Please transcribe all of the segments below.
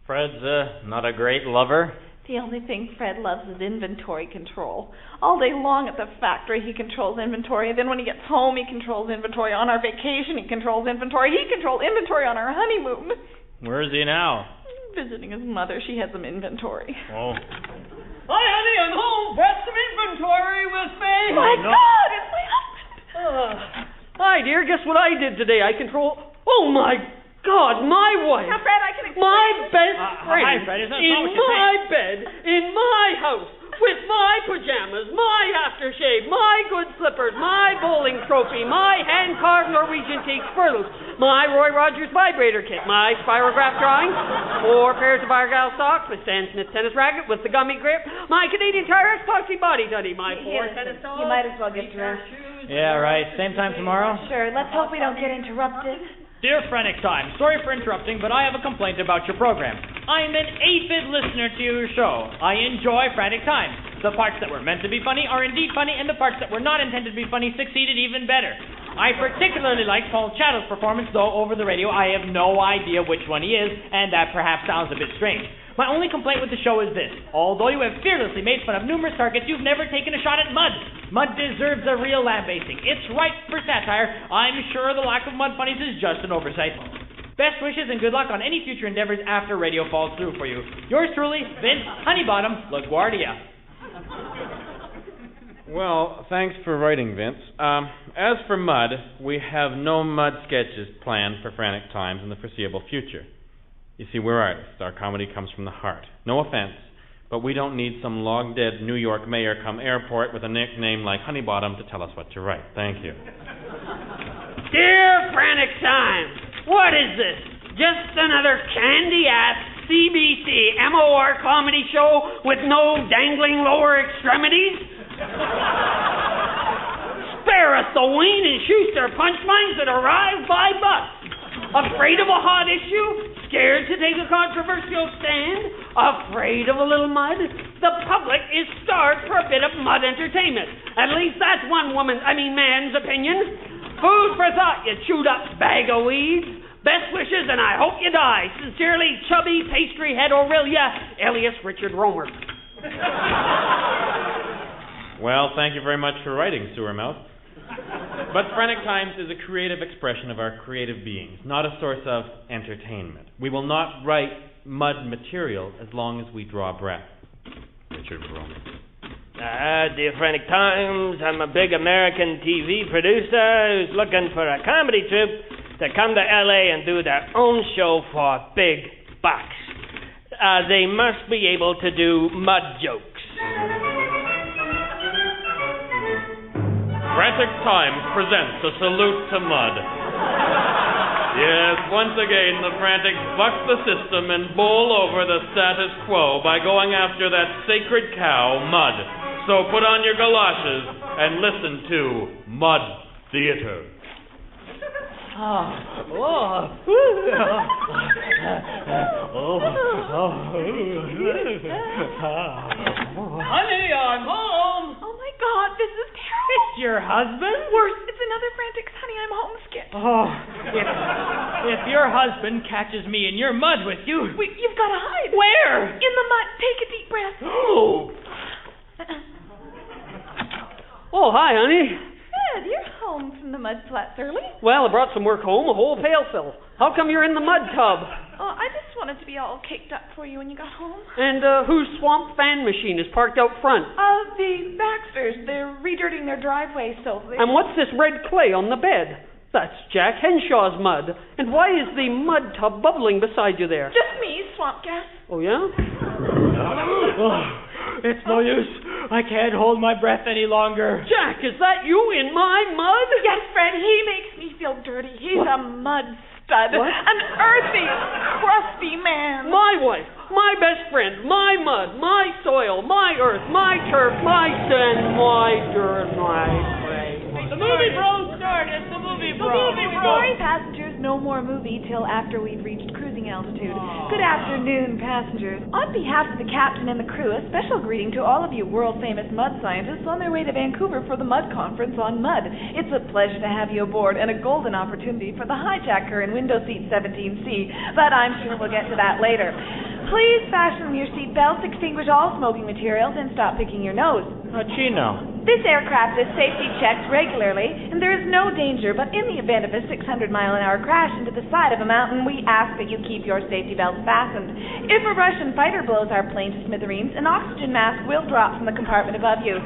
Fred's not a great lover. The only thing Fred loves is inventory control. All day long at the factory he controls inventory, and then when he gets home he controls inventory. On our vacation he controls inventory. He controlled inventory on our honeymoon. Where is he now? Visiting his mother. She has some inventory. Oh. Hi, honey, I'm home. Brought some inventory with me. My God, it's my husband. Hi, dear. Guess what I did today? I control... Oh, my God, my wife. Now, Fred, I can explain. My best friend. Hi, Fred. Isn't that in what you're my saying? bed, in my house, with my pajamas, my aftershave, my good slippers, my bowling trophy, my hand-carved Norwegian teak furloughs, my Roy Rogers vibrator kit, my spirograph drawing, 4 pairs of Argyle socks, my Stan Smith tennis racket with the gummy grip, my Canadian Tire Epoxy body duddy, my 4 tennis dogs. You might as well get dressed. Yeah, right. Same time tomorrow? Sure, let's hope we don't get interrupted. Dear Frantic Times, sorry for interrupting, but I have a complaint about your program. I'm an aphid listener to your show. I enjoy Frantic Times. The parts that were meant to be funny are indeed funny, and the parts that were not intended to be funny succeeded even better. I particularly like Paul Chattle's performance, though over the radio I have no idea which one he is, and that perhaps sounds a bit strange. My only complaint with the show is this. Although you have fearlessly made fun of numerous targets, you've never taken a shot at mud. Mud deserves a real lambasting. It's ripe for satire. I'm sure the lack of mud funnies is just an oversight. Best wishes and good luck on any future endeavors after radio falls through for you. Yours truly, Vince Honeybottom LaGuardia. Well, thanks for writing, Vince. As for mud, we have no mud sketches planned for Frantic Times in the foreseeable future. You see, we're artists. Our comedy comes from the heart. No offense, but we don't need some log-dead New York mayor come airport with a nickname like Honeybottom to tell us what to write. Thank you. Dear Frantic Times, what is this? Just another candy-ass CBC MOR comedy show with no dangling lower extremities? Spare us the Wayne and Schuster punchlines that arrive by bus. Afraid of a hot issue? Scared to take a controversial stand? Afraid of a little mud? The public is starved for a bit of mud entertainment. At least that's one man's opinion. Food for thought, you chewed up bag of weeds. Best wishes, and I hope you die. Sincerely, chubby pastry head Aurelia, alias Richard Romer. Well, thank you very much for writing, Sewer Mouth. But Frantic Times is a creative expression of our creative beings, not a source of entertainment. We will not write mud material as long as we draw breath. Richard Romer. Dear Frantic Times, I'm a big American TV producer who's looking for a comedy troupe to come to L.A. and do their own show for big bucks. They must be able to do mud jokes. Frantic Times presents a salute to mud. Yes, once again, the Frantics buck the system and bowl over the status quo by going after that sacred cow, mud. So put on your galoshes and listen to Mud Theater. Honey, I'm home. Oh my God, this is terrible. It's your husband? Worse, it's another Frantic Honey, I'm home skit. Oh, if your husband catches me in your mud with you... You've got to hide. Where? In the mud. Take a deep breath. Oh. Oh, hi, honey. Fred, you're home from the mud flats early. Well, I brought some work home, a whole pailful. How come you're in the mud tub? Oh, I just wanted to be all caked up for you when you got home. And whose swamp fan machine is parked out front? The Baxters. They're redirting their driveway, so... And what's this red clay on the bed? That's Jack Henshaw's mud. And why is the mud tub bubbling beside you there? Just me, swamp gas. Oh, yeah? It's no use. I can't hold my breath any longer. Jack, is that you in my mud? Yes, Fred, he makes me feel dirty. He's a mud stud. What? An earthy, crusty man. My wife, my best friend, my mud, my soil, my earth, my turf, my sand, my dirt, my clay. The movie bro started. The movie bro. Sorry, passengers, no more movie till after we've reached cruising altitude. Good afternoon, passengers. On behalf of the captain and the crew, a special greeting to all of you world-famous mud scientists on their way to Vancouver for the Mud Conference on Mud. It's a pleasure to have you aboard and a golden opportunity for the hijacker in window seat 17C, but I'm sure we'll get to that later. Please fasten your seatbelts, extinguish all smoking materials, and stop picking your nose. How'd she know? This aircraft is safety checked regularly, and there is no danger, but in the event of a 600-mile-an-hour crash into the side of a mountain, we ask that you keep your safety belts fastened. If a Russian fighter blows our plane to smithereens, an oxygen mask will drop from the compartment above you.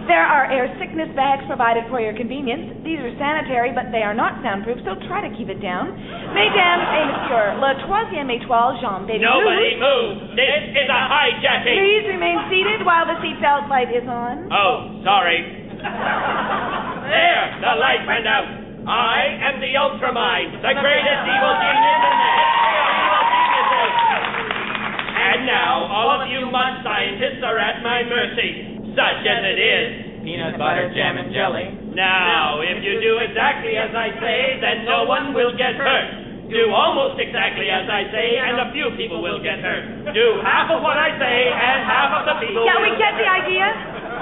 There are air sickness bags provided for your convenience. These are sanitary, but they are not soundproof, so try to keep it down. Mesdames et messieurs, le troisième étoile, Jean Baby. Nobody move! This is a hijacking! Please remain seated while the seatbelt light is on. Oh, sorry. There, the light went out. I am the Ultramind, the greatest evil genius in the history of evil geniuses. And now, all of you mud scientists are at my mercy, such as it is. Peanut butter, jam, and jelly. Now, if you do exactly as I say, then no one will get hurt. Do almost exactly as I say, and a few people will get hurt. Do half of what I say, and half of the people Can we will get the idea?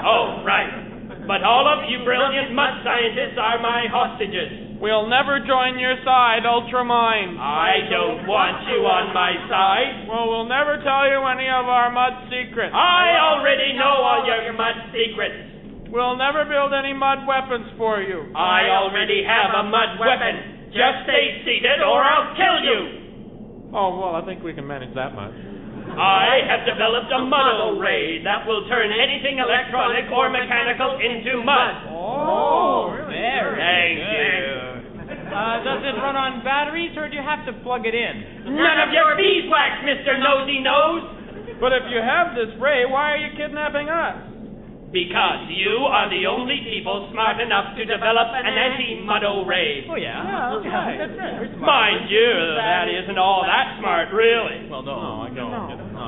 Oh, right. But all of you brilliant mud scientists are my hostages. We'll never join your side, Ultramind. I don't want you on my side. Well, we'll never tell you any of our mud secrets. I already know all your mud secrets. We'll never build any mud weapons for you. I already have a mud weapon. Just stay seated or I'll kill you. Oh, well, I think we can manage that much. I have developed a mud ray that will turn anything electronic or mechanical into mud. Oh, very Thank you. Does it run on batteries, or do you have to plug it in? None of your beeswax, Mr. Nosy Nose. But if you have this ray, why are you kidnapping us? Because you are the only people smart enough to develop an anti-mud ray. Oh, yeah? That's right. Mind you, that isn't all that smart, really. Well, no, I don't.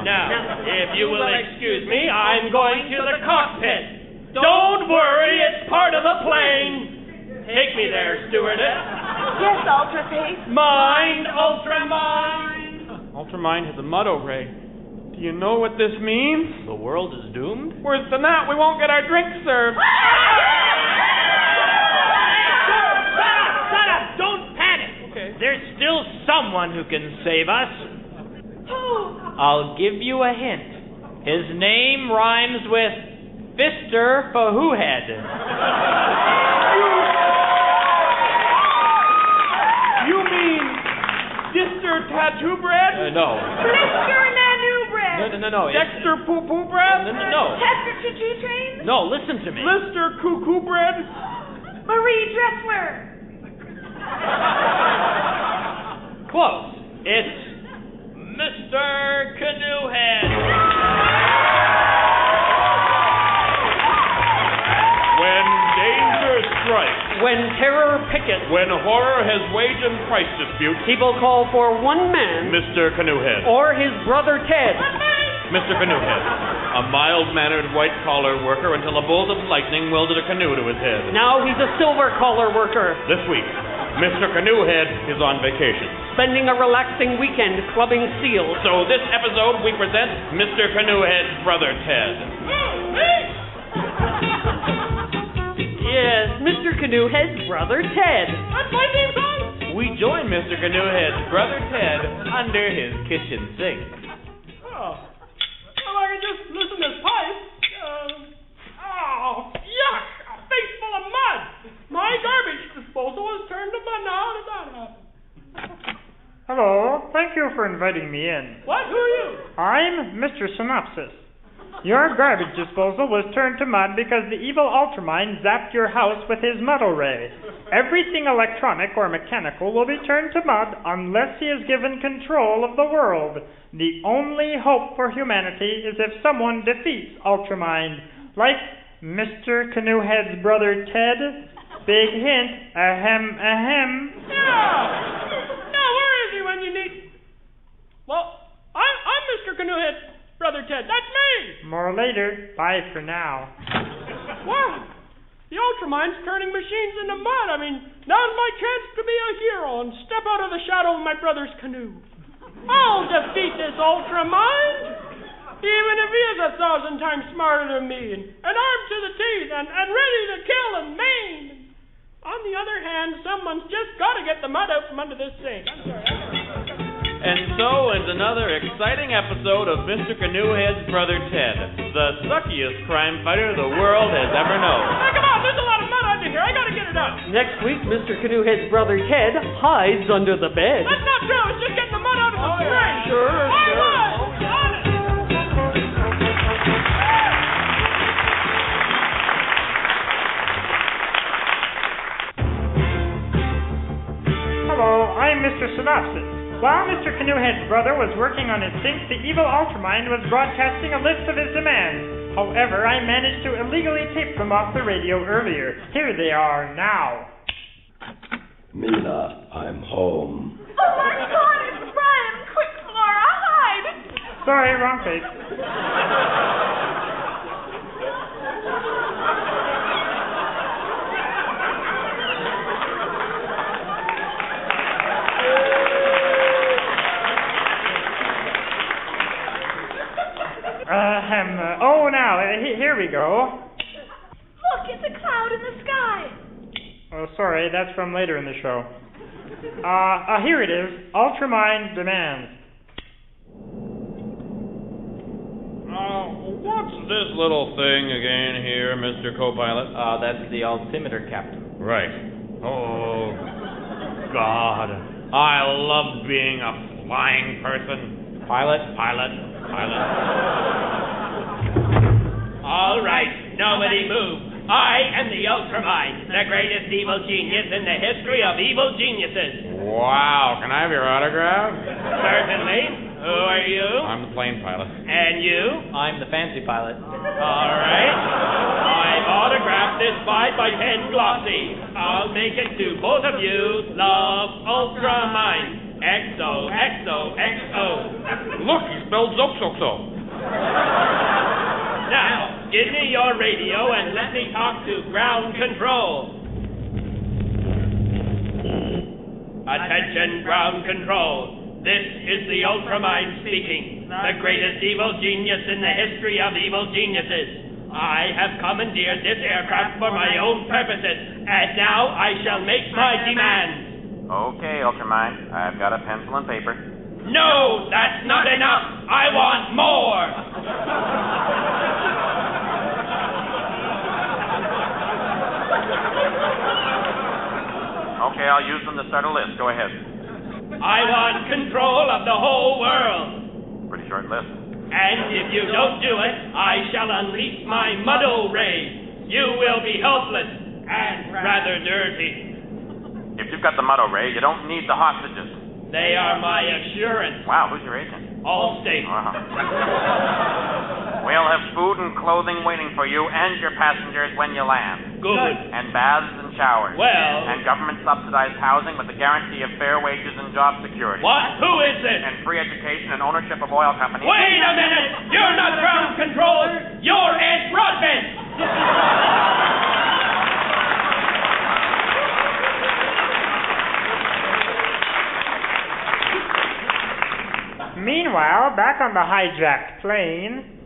Now, if you will excuse me, I'm going to the cockpit. Don't worry, it's part of the plane. Take me there, Stewardess. Yes, Ultrapace. Mind, Ultramind. Ultramind has a mud ray. Do you know what this means? The world is doomed? Worse than that, we won't get our drinks served. Shut up! Don't panic! Okay. There's still someone who can save us. I'll give you a hint. His name rhymes with Fister Fahoohead. You mean Dister Tattoo Bread? No. Blister Nanu bread. No. Dexter Poo Poo Bread? No. Chester Choo-Choo train. No, listen to me. Blister Cuckoo Bread? Marie Dressler. Close. It's Mr. Canoehead. When danger strikes, When terror pickets, when horror has wage and price disputes, people call for one man Mr. Canoehead. or his brother Ted. Mr. Canoehead, a mild-mannered white-collar worker until a bolt of lightning welded a canoe to his head. Now he's a silver-collar worker, This week, Mr. Canoehead is on vacation. spending a relaxing weekend clubbing seals. So this episode we present Mr. Canoehead's brother Ted. Yes, Mr. Canoehead's brother Ted. That's my theme song! We join Mr. Canoehead's brother Ted under his kitchen sink. Oh, well, I can just listen to this pipe. Yuck! A face full of mud! My garbage disposal was turned to mud. Now, how did that happen? Hello, thank you for inviting me in. What? Who are you? I'm Mr. Synopsis. Your garbage disposal was turned to mud because the evil Ultramind zapped your house with his muddle ray. Everything electronic or mechanical will be turned to mud unless he is given control of the world. The only hope for humanity is if someone defeats Ultramind, like Mr. Canoehead's brother Ted. Big hint, ahem, ahem. Yeah! Now, where is he when you need... Well, I'm Mr. Canoehead, brother Ted. That's me! More later. Bye for now. Wow! The Ultramind's turning machines into mud. I mean, now's my chance to be a hero and step out of the shadow of my brother's canoe. I'll defeat this Ultramind! Even if he is 1,000 times smarter than me, and armed to the teeth, and ready to kill and maim. On the other hand, someone's just got to get the mud out from under this sink. I'm sorry. And so ends another exciting episode of Mr. Canoehead's Brother Ted, the suckiest crime fighter the world has ever known. Hey, come on, there's a lot of mud under here. I gotta get it out. Next week, Mr. Canoehead's brother Ted hides under the bed. That's not true. It's just getting the mud out of the spring. Sure. All right. On it. Hello, I'm Mr. Synopsis. While Mr. Canoehead's brother was working on his sync, the evil Ultramind was broadcasting a list of his demands. However, I managed to illegally tape them off the radio earlier. Here they are now. Mina, I'm home. Oh my God, it's Brian! Quick, Flora, hide! Sorry, wrong face. Here we go. Look, it's a cloud in the sky. Oh, sorry, that's from later in the show. Here it is. Ultramind demands. What's this little thing again here, Mr. Co-Pilot? That's the altimeter, Captain. Right. Oh, God. I love being a flying person. Pilot. All right, nobody move. I am the Ultramind, the greatest evil genius in the history of evil geniuses. Wow, can I have your autograph? Certainly. Who are you? I'm the plane pilot. And you? I'm the fancy pilot. All right. I've autographed this 5x10 glossy. I'll make it to both of you. Love, Ultramind. XOXOXO. Look, he spelled Zoxoxo. Now, give me your radio and let me talk to ground control. Attention, ground control. This is the Ultramind speaking, the greatest evil genius in the history of evil geniuses. I have commandeered this aircraft for my own purposes, and now I shall make my demands. Okay, Ultramind. I've got a pencil and paper. No, that's not enough. I want more. Okay, I'll use them to start a list. Go ahead. I want control of the whole world. Pretty short list. And if you don't do it, I shall unleash my muddle ray. You will be helpless and rather dirty. If you've got the muddle ray, you don't need the hostages. They are my assurance. Wow, who's your agent? Allstate. We'll have food and clothing waiting for you and your passengers when you land. Good. And baths and showers. Well. And government-subsidized housing with the guarantee of fair wages and job security. What? Who is this? And free education and ownership of oil companies. Wait a minute! You're not ground control! You're Ed Broadbent! Meanwhile, back on the hijacked plane...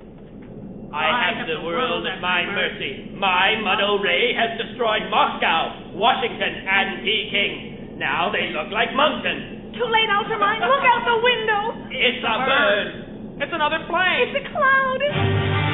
I have the world at my mercy. My muddle ray has destroyed Moscow, Washington, and Peking. Now they look like Moncton. Too late, Ultramind. Look out the window. It's a bird. It's another plane. It's a cloud.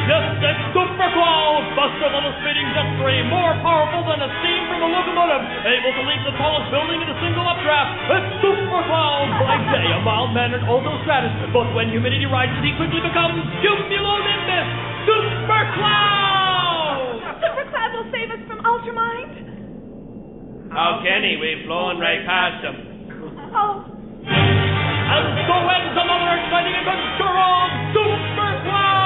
Yes, it's SuperCloud, faster than a speeding jet stream, more powerful than a steam from a locomotive, able to leap the tallest building in a single updraft. It's SuperCloud. By day, a mild-mannered autostratus, but when humidity rises, he quickly becomes cumulonimbus. SuperCloud. SuperCloud will save us from Ultramind. How can he? We've flown right past him. Oh. And so ends another exciting adventure of SuperCloud.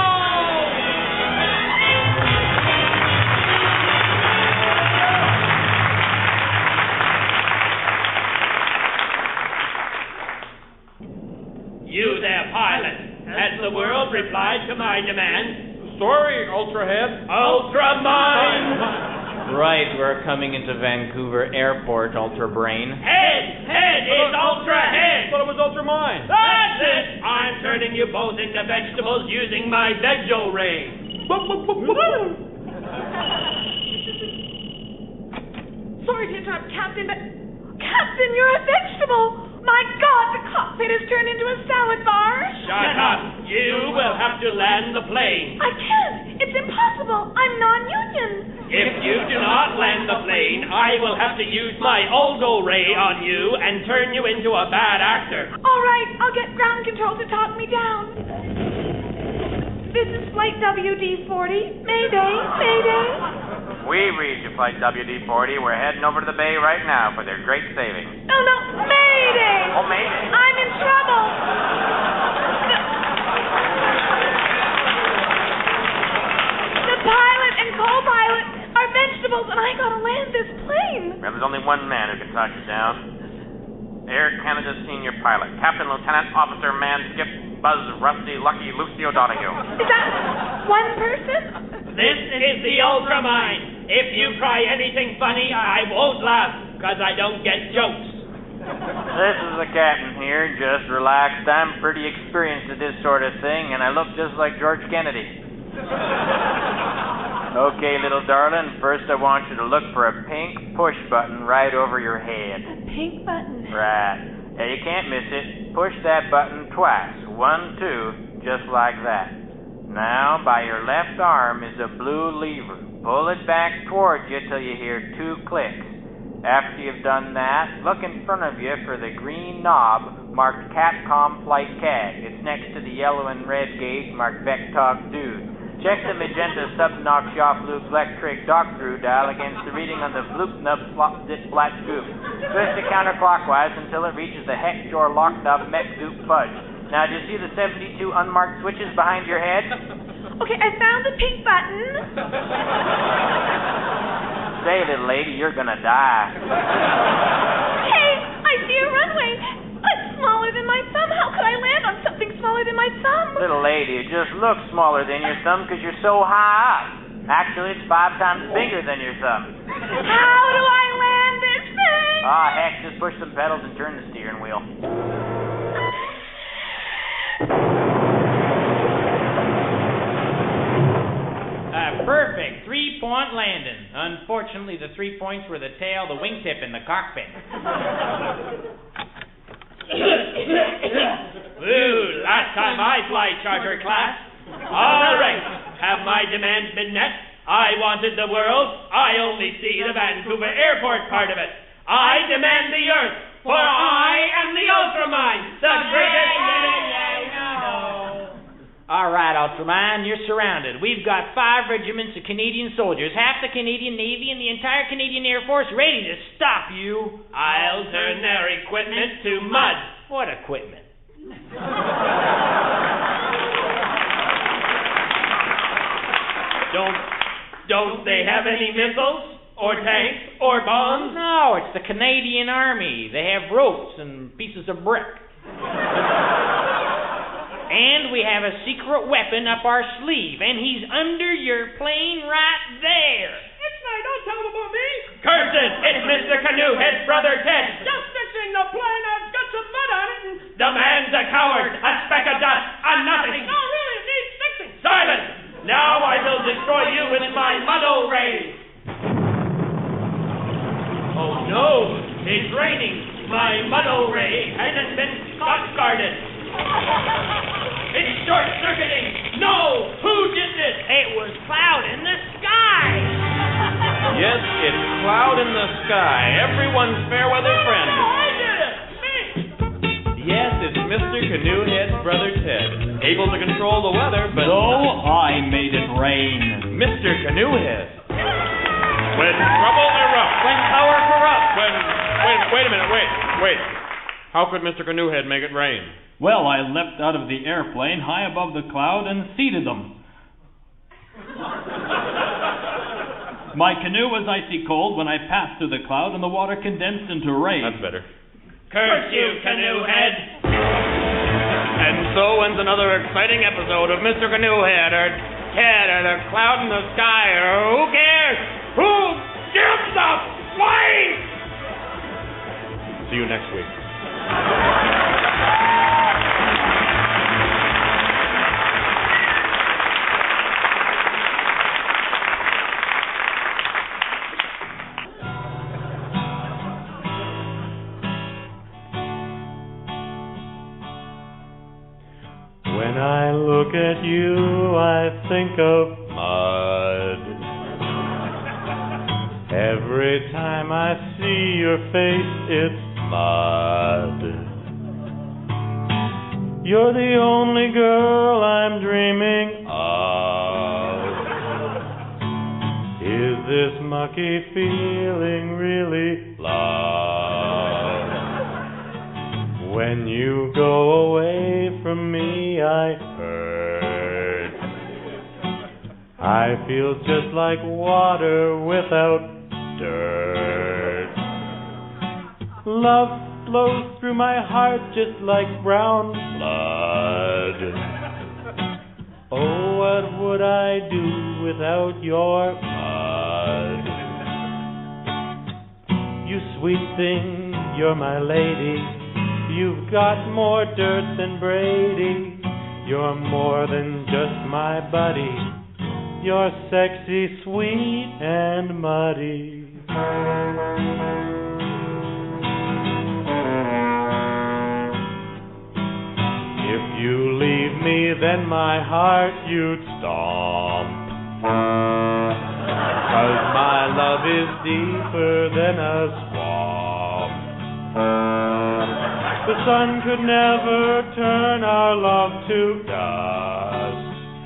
You there, pilot. Has the world replied to my demand? Sorry, Ultrahead. Ultramind! Right, we're coming into Vancouver Airport, Ultrabrain. Head is Ultrahead! But it was Ultramind. That's it! I'm turning you both into vegetables using my Veggie ray. Sorry to interrupt, Captain, but... Captain, you're a vegetable! My God, the cockpit has turned into a salad bar. Shut up! You will have to land the plane. I can't. It's impossible. I'm non-union. If you do not land the plane, I will have to use my Uldo ray on you and turn you into a bad actor. All right, I'll get ground control to talk me down. This is Flight WD-40. Mayday, mayday. We read you, Flight WD-40. We're heading over to the bay right now for their great savings. No, mayday. Oh, mayday. I'm in trouble. The pilot and co-pilot are vegetables, and I gotta land this plane. Well, there's only one man who can talk you down. Air Canada Senior Pilot, Captain Lieutenant Officer Man Skip Buzz Rusty Lucky Lucy O'Donoghue. Is that one person? This is the Ultramind. If you try anything funny, I won't laugh, because I don't get jokes. This is the captain here. Just relaxed. I'm pretty experienced at this sort of thing, and I look just like George Kennedy. Okay, little darling, first I want you to look for a pink push button right over your head. A pink button? Right. Now, you can't miss it. Push that button twice. 1, 2, just like that. Now, by your left arm is a blue lever. Pull it back towards you till you hear 2 clicks. After you've done that, look in front of you for the green knob marked Capcom Flight CAG. It's next to the yellow and red gauge marked Vectog Dude. Check the magenta Subnox Shop Loop Electric Doctor dial against the reading on the Bloop Nub Flop Zip Flat Scoop. Twist it counterclockwise until it reaches the Hex Door Lock Nub Met Zoop Fudge. Now, do you see the 72 unmarked switches behind your head? Okay, I found the pink button. Say, little lady, you're gonna die. Hey, I see a runway. It's smaller than my thumb. How could I land on something smaller than my thumb? Little lady, it just looks smaller than your thumb because you're so high up. Actually, it's 5 times bigger than your thumb. How do I land this thing? Heck, just push some pedals and turn the steering wheel. Perfect 3-point landing. Unfortunately, the 3 points were the tail, the wingtip, and the cockpit. Ooh, last time I fly charter class. All right, have my demands been met? I wanted the world. I only see the Vancouver airport part of it. I demand the earth, for I am the Ultramind, the greatest... All right, Ultramind, you're surrounded. We've got 5 regiments of Canadian soldiers, half the Canadian Navy, and the entire Canadian Air Force ready to stop you. I'll turn their equipment to mud. What equipment? Don't they have any missiles? Or tanks? Or bombs? No, it's the Canadian Army. They have ropes and pieces of brick. And we have a secret weapon up our sleeve, and he's under your plane right there. It's me, don't tell him about me. Curse it! It's Mr. Canoehead's brother Ted. Just fixing the plane, I've got some mud on it and... The man's a coward, a speck of dust, a nothing. No, really, it needs fixing. Silence! Now I will destroy you with my muddle ray. Oh no, it's raining. My muddle ray hasn't been spot-guarded. It's short-circuiting! No! Who did this? It was cloud in the sky! Yes, it's cloud in the sky. Everyone's fair weather friend. No, I did it! Me! Yes, it's Mr. Canoehead's brother Ted. Able to control the weather, but... No, I made it rain. Mr. Canoehead. When trouble erupts. When power corrupts. Wait a minute, wait. How could Mr. Canoehead make it rain? Well, I leapt out of the airplane high above the cloud and seeded them. My canoe was icy cold when I passed through the cloud and the water condensed into rain. That's better. Curse you, Canoehead! And so ends another exciting episode of Mr. Canoehead, or Ted, or the cloud in the sky, or who cares? Who gives a flying? See you next week. look at you, I think of mud. Every time I see your face, it's mud. You're the only girl I'm dreaming of. Is this mucky feeling really love? When you go away from me, I hurt. I feel just like water without dirt. Love flows through my heart just like brown blood. Oh, what would I do without your mud? You sweet thing, you're my lady. You've got more dirt than Brady. You're more than just my buddy. You're sexy, sweet, and muddy. If you leave me, then my heart you'd stomp. 'Cause my love is deeper than a swamp. The sun could never turn our love to dust.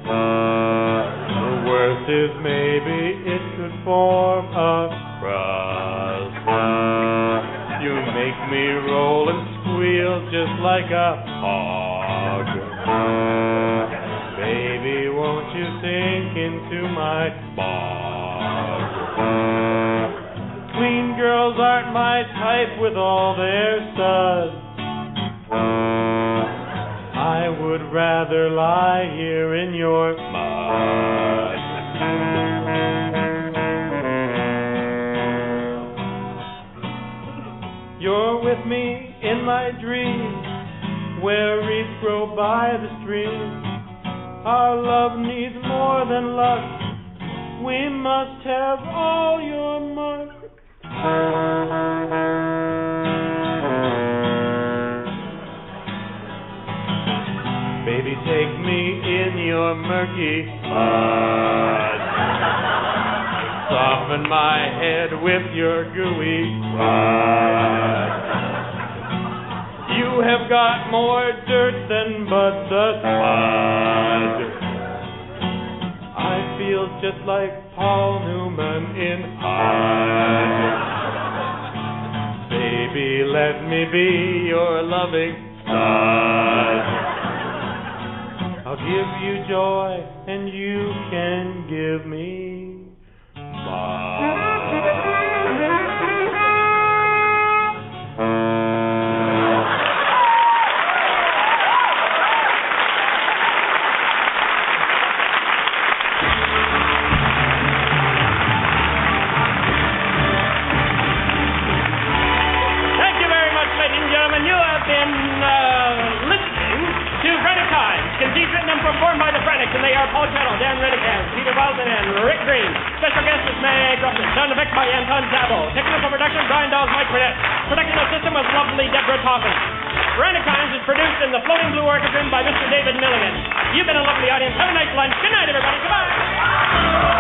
The worst is maybe it could form a crust. You make me roll and squeal just like a hog. Baby, won't you sink into my bog? Clean girls aren't my type with all their suds. I would rather lie here in your mud. You're with me in my dreams, where reeds grow by the stream. Our love needs more than lust. We must have all your mud. Baby, take me in your murky mud. Soften my head with your gooey rod. You have got more dirt than Bud the Spud. I feel just like Paul Newman in Hud. Baby, let me be your loving stud. I'll give you joy, and you can give me mud. Thank you very much, ladies and gentlemen. You have been listening to Frantic Times, conceived, written, and performed by the Frantics, and they are Paul Channel, Dan Reddican, Peter Wildman, and Rick Green. Special guest is Meg Ruffin. Sound effects by Anton Zabo. Technical production, Brian Dawes, Mike Burnett. Production assistant was lovely Deborah Toffin. Frantic Times is produced in the Floating Blue Orchestra by Mr. David Milligan. You've been a lovely audience. Have a nice lunch. Good night, everybody. Goodbye.